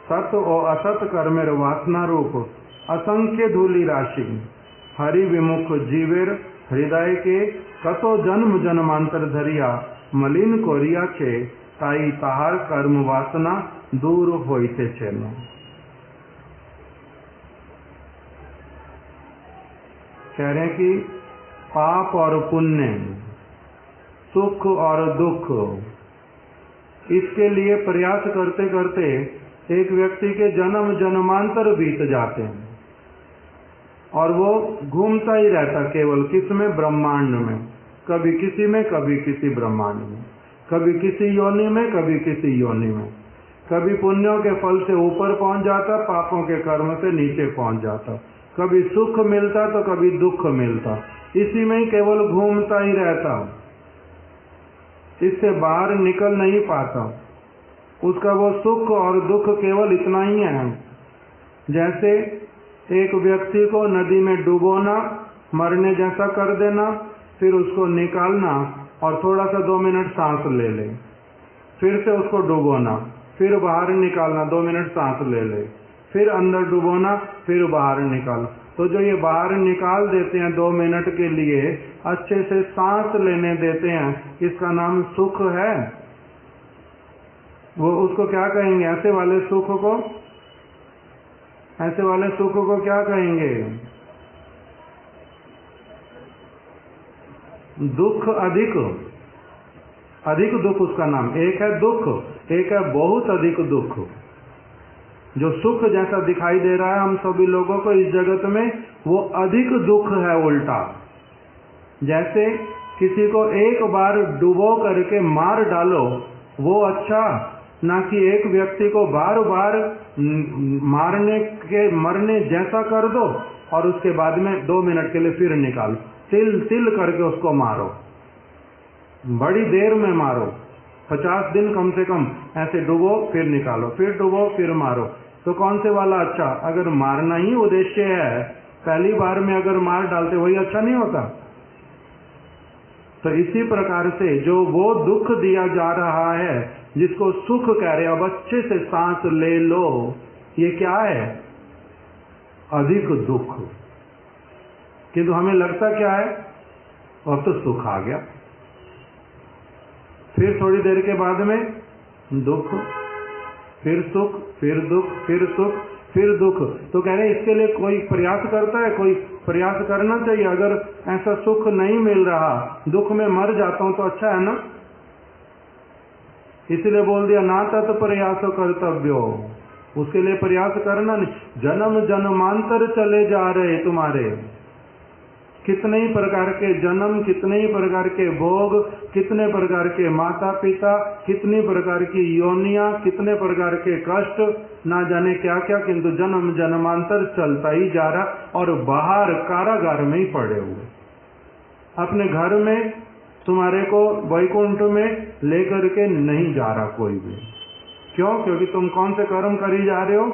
Speaker 1: सत और असत कर्मेर वासना रूप असंख्य धूलि राशि हरि विमुख जीवेर हृदय के कतो जन्म जन्मांतर धरिया मलिन कोरिया छे, ताई ताहार कर्म वासना दूर होइते छे। कह रहे हैं कि पाप और पुण्य, सुख और दुख, इसके लिए प्रयास करते करते एक व्यक्ति के जन्म जन्मांतर बीत जाते हैं और वो घूमता ही रहता केवल किसमें? ब्रह्मांड में, कभी किसी में, कभी किसी ब्रह्मांड में, कभी किसी योनि में, कभी किसी योनि में, कभी पुण्यों के फल से ऊपर पहुंच जाता, पापों के कर्म से नीचे पहुंच जाता, कभी सुख मिलता तो कभी दुख मिलता, इसी में ही केवल घूमता ही रहता, इससे बाहर निकल नहीं पाता। उसका वो सुख और दुख केवल इतना ही है। जैसे एक व्यक्ति को नदी में डुबोना, मरने जैसा कर देना, फिर उसको निकालना और थोड़ा सा 2 मिनट सांस ले ले, फिर से उसको डुबोना, फिर बाहर निकालना, 2 मिनट सांस ले ले, फिर अंदर डुबोना, फिर बाहर निकालना। तो जो ये बाहर निकाल देते हैं 2 मिनट के लिए, अच्छे से सांस लेने देते हैं, इसका नाम सुख है? वो उसको क्या कहेंगे? ऐसे वाले सुख को, ऐसे वाले सुख को क्या कहेंगे? दुख, अधिक अधिक दुख उसका नाम। एक है दुख, एक है बहुत अधिक दुख। जो सुख जैसा दिखाई दे रहा है हम सभी लोगों को इस जगत में, वो अधिक दुख है उल्टा। जैसे किसी को एक बार डुबो करके मार डालो, वो अच्छा, ना कि एक व्यक्ति को बार बार मारने के मरने जैसा कर दो और उसके बाद में 2 मिनट के लिए फिर निकालो, तिल तिल करके उसको मारो, बड़ी देर में मारो, 50 दिन कम से कम ऐसे डुबो फिर निकालो, फिर डुबो फिर मारो। तो कौन से वाला अच्छा? अगर मारना ही उद्देश्य है, पहली बार में अगर मार डालते वही अच्छा नहीं होता? तो इसी प्रकार से जो वो दुख दिया जा रहा है जिसको सुख कह रहे, अब अच्छे से सांस ले लो, ये क्या है? अधिक दुख। किंतु हमें लगता क्या है? अब तो सुख आ गया, फिर थोड़ी देर के बाद में दुख, फिर सुख, फिर दुख, फिर सुख, फिर दुख। तो कह रहे इसके लिए कोई प्रयास करता है? कोई प्रयास करना चाहिए। अगर ऐसा सुख नहीं मिल रहा, दुख में मर जाता हूं तो अच्छा है ना? इसलिए बोल दिया ना तत् प्रयास कर्तव्यो, उसके लिए प्रयास करना नहीं। जन्म जन्मांतर चले जा रहे तुम्हारे, कितने ही प्रकार के जन्म, कितने ही प्रकार के भोग, कितने प्रकार के माता पिता, कितनी प्रकार की योनियां, कितने प्रकार के कष्ट, ना जाने क्या क्या, किंतु जन्म जन्मांतर चलता ही जा रहा और बाहर कारागार में ही पड़े हुए। अपने घर में तुम्हारे को वैकुंठ में लेकर के नहीं जा रहा कोई भी। क्यों? क्योंकि तुम कौन से कर्म करी जा रहे हो?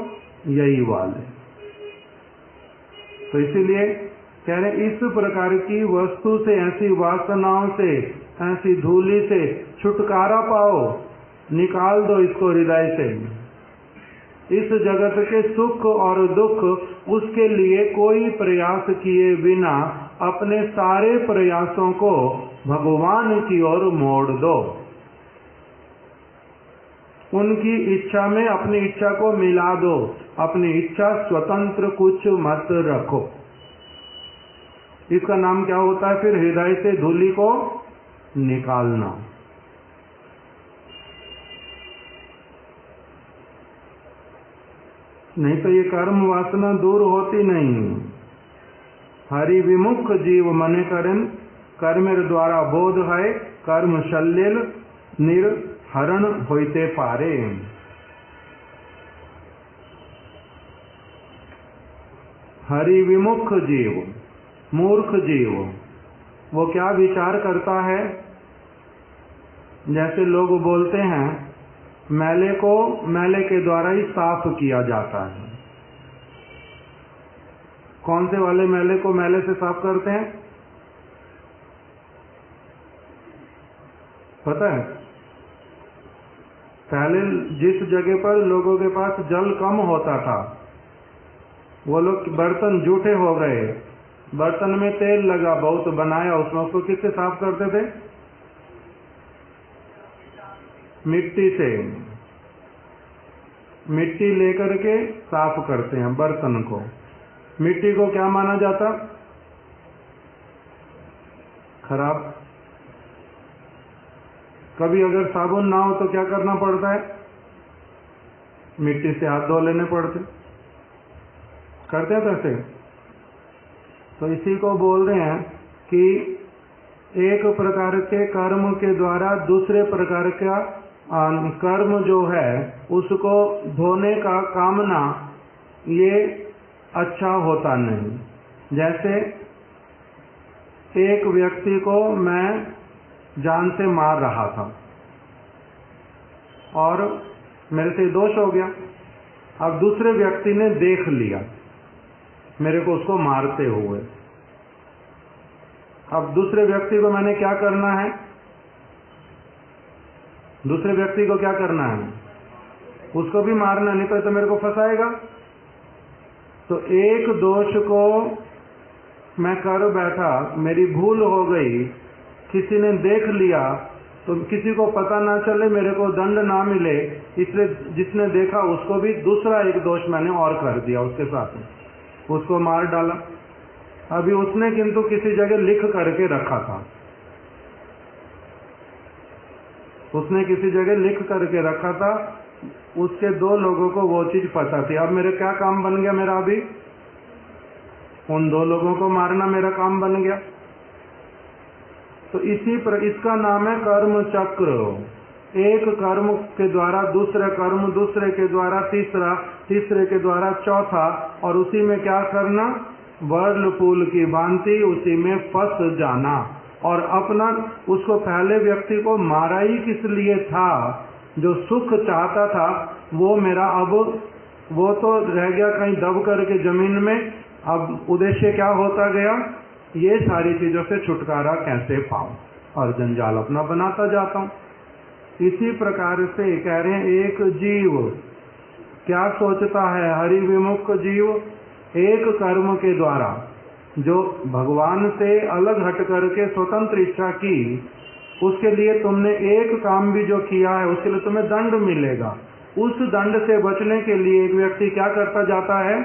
Speaker 1: यही वाले। तो इसीलिए कह रहे इस प्रकार की वस्तु से, ऐसी वासनाओं से, ऐसी धूली से छुटकारा पाओ, निकाल दो इसको हृदय से। इस जगत के सुख और दुख, उसके लिए कोई प्रयास किए बिना अपने सारे प्रयासों को भगवान की ओर मोड़ दो। उनकी इच्छा में अपनी इच्छा को मिला दो। अपनी इच्छा स्वतंत्र कुछ मत रखो। इसका नाम क्या होता है फिर? हृदय से धूलि को निकालना। नहीं तो ये कर्म वासना दूर होती नहीं। हरि विमुख जीव मने करन, कर्मेर द्वारा बोध है, कर्म शल्यल निर्हरण होते पारे। हरि विमुख जीव, मूर्ख जीव, वो क्या विचार करता है? जैसे लोग बोलते हैं मैले को मैले के द्वारा ही साफ किया जाता है। कौन से वाले मैले को मैले से साफ करते हैं? पता है? पहले जिस जगह पर लोगों के पास जल कम होता था, वो लोग बर्तन जूठे हो गए, बर्तन में तेल लगा, बहुत बनाया, उसमें उसको किससे साफ करते थे? मिट्टी से। मिट्टी लेकर के साफ करते हैं बर्तन को। मिट्टी को क्या माना जाता? खराब। कभी अगर साबुन ना हो तो क्या करना पड़ता है? मिट्टी से हाथ धो लेने पड़ते। करते हैं कैसे? तो इसी को बोल रहे हैं कि एक प्रकार के कर्म के द्वारा दूसरे प्रकार का कर्म जो है उसको धोने का कामना, ये अच्छा होता नहीं। जैसे एक व्यक्ति को मैं जान से मार रहा था और मेरे से दोष हो गया। अब दूसरे व्यक्ति ने देख लिया मेरे को उसको मारते हुए। अब दूसरे व्यक्ति को मैंने क्या करना है? दूसरे व्यक्ति को क्या करना है? उसको भी मारना, नहीं तो मेरे को फंसाएगा। तो एक दोष को मैं कर बैठा, मेरी भूल हो गई, किसी ने देख लिया तो किसी को पता ना चले, मेरे को दंड ना मिले, इसलिए जिसने देखा उसको भी दूसरा एक दोष मैंने और कर दिया, उसके साथ उसको मार डाला। अभी उसने किंतु किसी जगह लिख करके रखा था, उसने किसी जगह लिख करके रखा था, उसके दो लोगों को वो चीज पता थी। अब मेरे क्या काम बन गया? मेरा अभी उन दो लोगों को मारना मेरा काम बन गया। तो इसी पर इसका नाम है कर्म चक्र। एक कर्म के द्वारा दूसरा कर्म, दूसरे के द्वारा तीसरा, तीसरे के द्वारा चौथा, और उसी में क्या करना? वर्लपूल की भांति उसी में फंस जाना। और अपना उसको पहले व्यक्ति को मारा ही किस लिए था? जो सुख चाहता था वो मेरा अब वो तो रह गया कहीं दब करके जमीन में। अब उद्देश्य क्या होता गया? ये सारी चीजों से छुटकारा कैसे पाऊं, और जंजाल अपना बनाता जाता हूं। इसी प्रकार से कह रहे हैं एक जीव क्या सोचता है? हरि विमुख जीव एक कर्म के द्वारा जो भगवान से अलग हट करके स्वतंत्र इच्छा की, उसके लिए तुमने एक काम भी जो किया है उसके लिए तुम्हें दंड मिलेगा। उस दंड से बचने के लिए एक व्यक्ति क्या करता जाता है?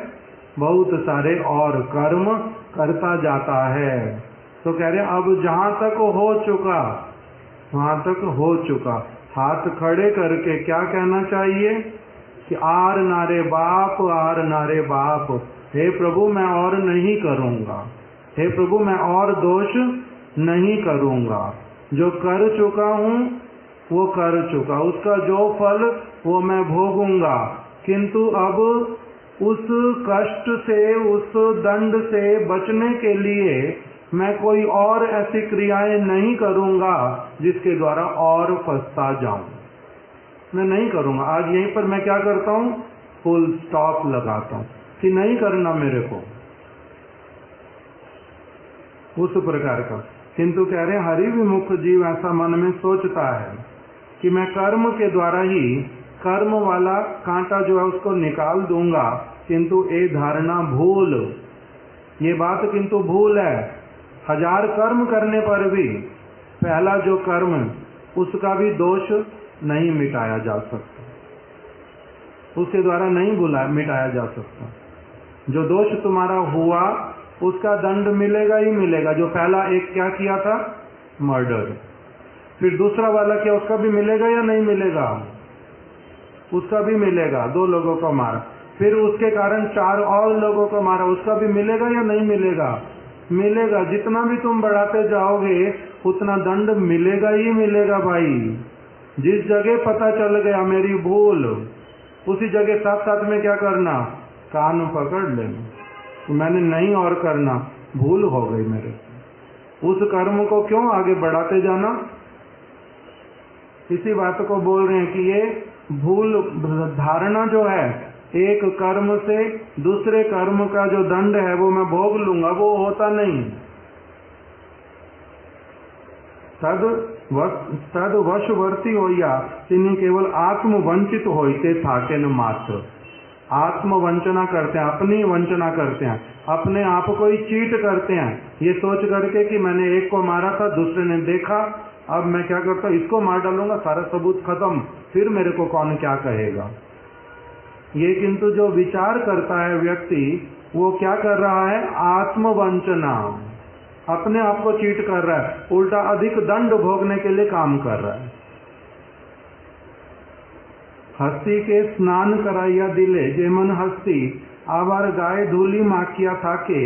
Speaker 1: बहुत सारे और कर्म करता जाता है। तो कह रहे अब जहां तक हो चुका वहां तक हो चुका। हाथ खड़े करके क्या कहना चाहिए कि आर नारे बाप, आर नारे बाप, हे प्रभु मैं और नहीं करूँगा, हे प्रभु मैं और दोष नहीं करूँगा, जो कर चुका हूँ वो कर चुका, उसका जो फल वो मैं भोगूंगा, किंतु अब उस कष्ट से, उस दंड से बचने के लिए मैं कोई और ऐसी क्रियाएं नहीं करूंगा जिसके द्वारा और फंसता जाऊं। मैं नहीं करूंगा। आज यहीं पर मैं क्या करता हूं, फुल स्टॉप लगाता हूं कि नहीं करना मेरे को, उस प्रकार का। किंतु कह रहे हैं हरि विमुख जीव ऐसा मन में सोचता है कि मैं कर्म के द्वारा ही कर्म वाला कांटा जो है उसको निकाल दूंगा, किंतु ये धारणा भूल, ये बात किंतु भूल है। 1000 कर्म करने पर भी पहला जो कर्म उसका भी दोष नहीं मिटाया जा सकता, उसके द्वारा नहीं मिटाया जा सकता। जो दोष तुम्हारा हुआ उसका दंड मिलेगा ही मिलेगा। जो पहला एक क्या किया था, मर्डर, फिर दूसरा वाला क्या, उसका भी मिलेगा या नहीं मिलेगा, उसका भी मिलेगा। 2 लोगों को मारा, फिर उसके कारण 4 और लोगों को मारा, उसका भी मिलेगा या नहीं मिलेगा, मिलेगा। जितना भी तुम बढ़ाते जाओगे उतना दंड मिलेगा ही मिलेगा भाई। जिस जगह पता चल गया मेरी भूल, उसी जगह साथ साथ में क्या करना, कान पकड़ लेना, मैंने नहीं और करना, भूल हो गई मेरे से। उस कर्म को क्यों आगे बढ़ाते जाना, इसी बात को बोल रहे हैं कि ये भूल धारणा जो है, एक कर्म से दूसरे कर्म का जो दंड है वो मैं भोग लूंगा, वो होता नहीं। तद वशवर्ती होया तिन्हीं केवल आत्म वंचित होते थाके न मात्र। आत्म वंचना करते हैं, अपनी वंचना करते हैं, अपने आप को ही चीट करते हैं, ये सोच करके कि मैंने एक को मारा था, दूसरे ने देखा, अब मैं क्या करता हूँ, इसको मार डालूंगा, सारा सबूत खत्म, फिर मेरे को कौन क्या कहेगा। ये किंतु जो विचार करता है व्यक्ति, वो क्या कर रहा है, आत्मवंचना, अपने आप को चीट कर रहा है, उल्टा अधिक दंड भोगने के लिए काम कर रहा है। हस्ती के स्नान कराइया दिले जे मन हस्ती, आवार गाय धूली माकिया था के,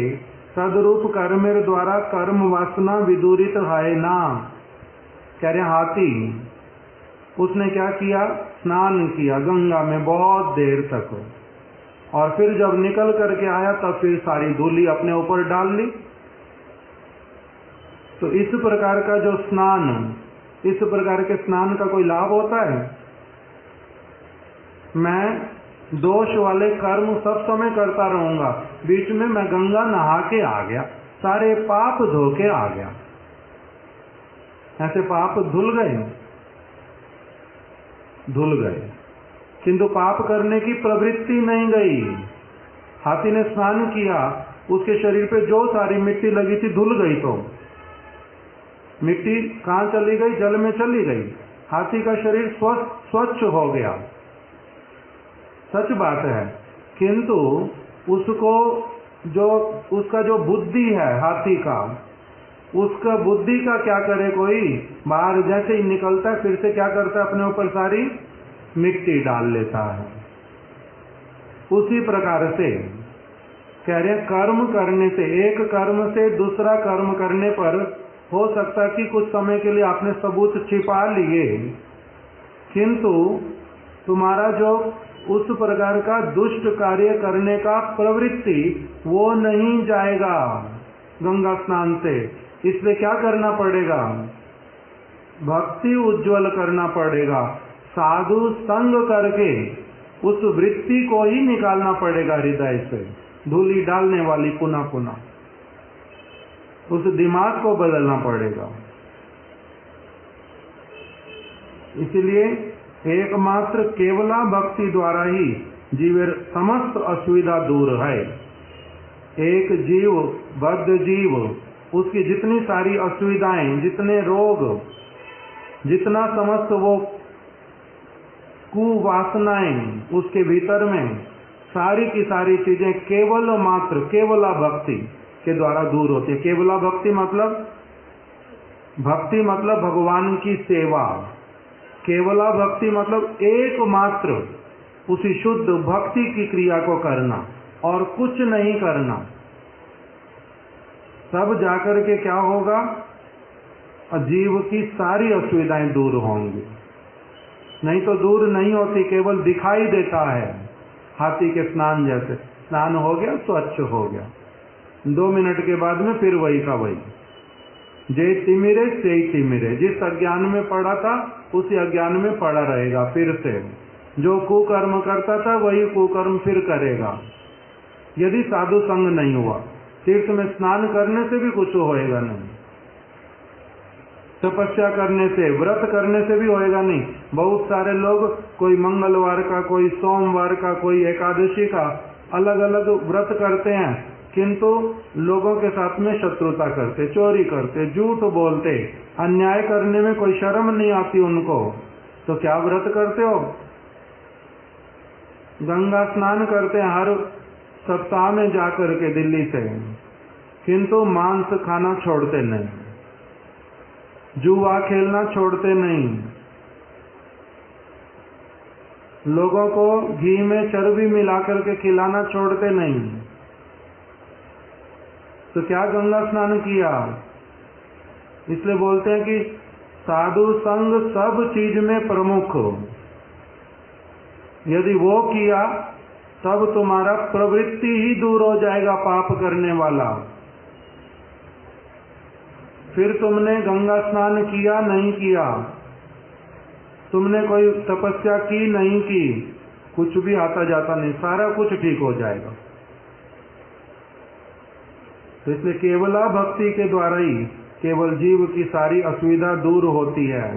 Speaker 1: सदरूप कर्मेर द्वारा कर्म वासना विदूरित है ना। कह रहे हाथी, उसने क्या किया, स्नान किया गंगा में बहुत देर तक, और फिर जब निकल करके आया तब फिर सारी धूली अपने ऊपर डाल ली। तो इस प्रकार का जो स्नान, इस प्रकार के स्नान का कोई लाभ होता है? मैं दोष वाले कर्म सब समय करता रहूंगा, बीच में मैं गंगा नहा के आ गया, सारे पाप धो के आ गया, ऐसे पाप धुल गए, धुल गए, किंतु पाप करने की प्रवृत्ति नहीं गई। हाथी ने स्नान किया, उसके शरीर पे जो सारी मिट्टी लगी थी धुल गई, तो मिट्टी कहाँ चली गई, जल में चली गई, हाथी का शरीर स्वच्छ हो गया, सच बात है। किंतु उसको उसका जो बुद्धि है हाथी का, उसका बुद्धि का क्या करे कोई, बाहर जैसे ही निकलता है फिर से क्या करता है, अपने ऊपर सारी मिट्टी डाल लेता है। उसी प्रकार से कह रहे हैं, कर्म करने से, एक कर्म से दूसरा कर्म करने पर हो सकता है कि कुछ समय के लिए आपने सबूत छिपा लिए, किंतु तुम्हारा जो उस प्रकार का दुष्ट कार्य करने का प्रवृत्ति वो नहीं जाएगा गंगा स्नान से। इसलिए क्या करना पड़ेगा, भक्ति उज्जवल करना पड़ेगा, साधु संग करके उस वृत्ति को ही निकालना पड़ेगा हृदय से, धूली डालने वाली पुनः पुनः, उस दिमाग को बदलना पड़ेगा। इसलिए एकमात्र केवला भक्ति द्वारा ही जीवेर समस्त असुविधा दूर है। एक जीव, बद्ध जीव, उसकी जितनी सारी असुविधाएं, जितने रोग, जितना समस्त वो कुवासनाएं उसके भीतर में, सारी की सारी चीजें केवल मात्र केवला भक्ति के द्वारा दूर होती है। केवला भक्ति मतलब भगवान की सेवा, केवला भक्ति मतलब एकमात्र उसी शुद्ध भक्ति की क्रिया को करना और कुछ नहीं करना। तब जाकर के क्या होगा, जीव की सारी असुविधाएं दूर होंगी। नहीं तो दूर नहीं होती, केवल दिखाई देता है। हाथी के स्नान जैसे, स्नान हो गया स्वच्छ हो गया, 2 मिनट के बाद में फिर वही का वही। जय तिमिरे से तिमिरे, जिस अज्ञान में पड़ा था उसी अज्ञान में पड़ा रहेगा फिर से। जो कुकर्म करता था वही कुकर्म फिर करेगा, यदि साधु संग नहीं हुआ। तीर्थ में स्नान करने से भी कुछ होएगा नहीं, तपस्या करने से, व्रत करने से भी होएगा नहीं। बहुत सारे लोग कोई मंगलवार का, कोई सोमवार का, कोई एकादशी का अलग अलग व्रत करते हैं, किंतु लोगों के साथ में शत्रुता करते, चोरी करते, झूठ बोलते, अन्याय करने में कोई शर्म नहीं आती उनको। तो क्या व्रत करते हो? गंगा स्नान करते हैं हर सप्ताह में जाकर के दिल्ली से, किंतु मांस खाना छोड़ते नहीं, जुआ खेलना छोड़ते नहीं, लोगों को घी में चर्बी मिलाकर के खिलाना छोड़ते नहीं। तो क्या गंगा स्नान किया? इसलिए बोलते हैं कि साधु संग सब चीज में प्रमुख हो। यदि वो किया तब तुम्हारा प्रवृत्ति ही दूर हो जाएगा पाप करने वाला। फिर तुमने गंगा स्नान किया नहीं किया, तुमने कोई तपस्या की नहीं की, कुछ भी आता जाता नहीं, सारा कुछ ठीक हो जाएगा। तो इसलिए केवला भक्ति के द्वारा ही केवल जीव की सारी असुविधा दूर होती है।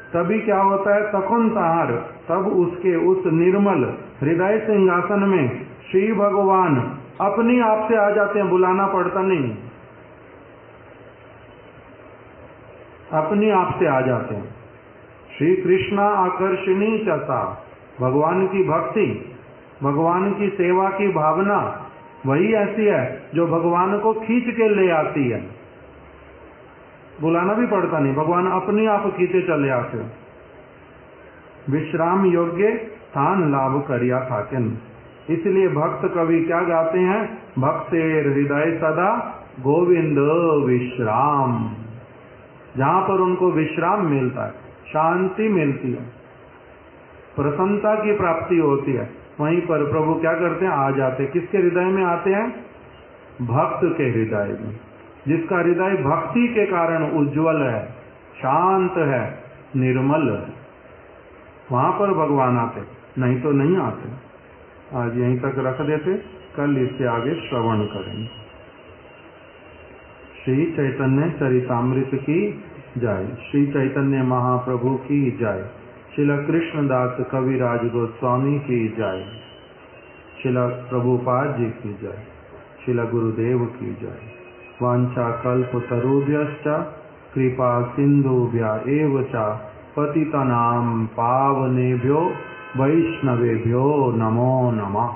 Speaker 1: तभी क्या होता है, तखुन ताहार, तब उसके उस निर्मल हृदय सिंहासन में श्री भगवान अपने आप से आ जाते हैं, बुलाना पड़ता नहीं, अपने आप से आ जाते हैं। श्री कृष्णा आकर्षणी चसा, भगवान की भक्ति, भगवान की सेवा की भावना वही ऐसी है जो भगवान को खींच के ले आती है। बुलाना भी पड़ता नहीं, भगवान अपने आप खींचे चले आते। विश्राम योग्य स्थान लाभ करिया थाकिन। इसलिए भक्त कवि क्या गाते हैं, भक्तेर हृदय सदा गोविंद विश्राम। जहां पर उनको विश्राम मिलता है, शांति मिलती है, प्रसन्नता की प्राप्ति होती है, वहीं पर प्रभु क्या करते हैं, आ जाते हैं। किसके हृदय में आते हैं? भक्त के हृदय में, जिसका हृदय भक्ति के कारण उज्जवल है, शांत है, निर्मल है, वहां पर भगवान आते, नहीं तो नहीं आते। आज यहीं तक रख देते, कल इससे आगे श्रवण करेंगे। श्री चैतन्य चरितामृत की जय, श्री चैतन्य महाप्रभु की जय, श्रील कृष्णदास कविराज गोस्वामी की जय, श्रील प्रभुपाद जी की जय, श्रील गुरुदेव की जय। वांछा कल्पतरुभ्यश्च कृपा सिंधुभ्य एव च पतितानां पावनेभ्यो वैष्णवेभ्यो नमो नमः।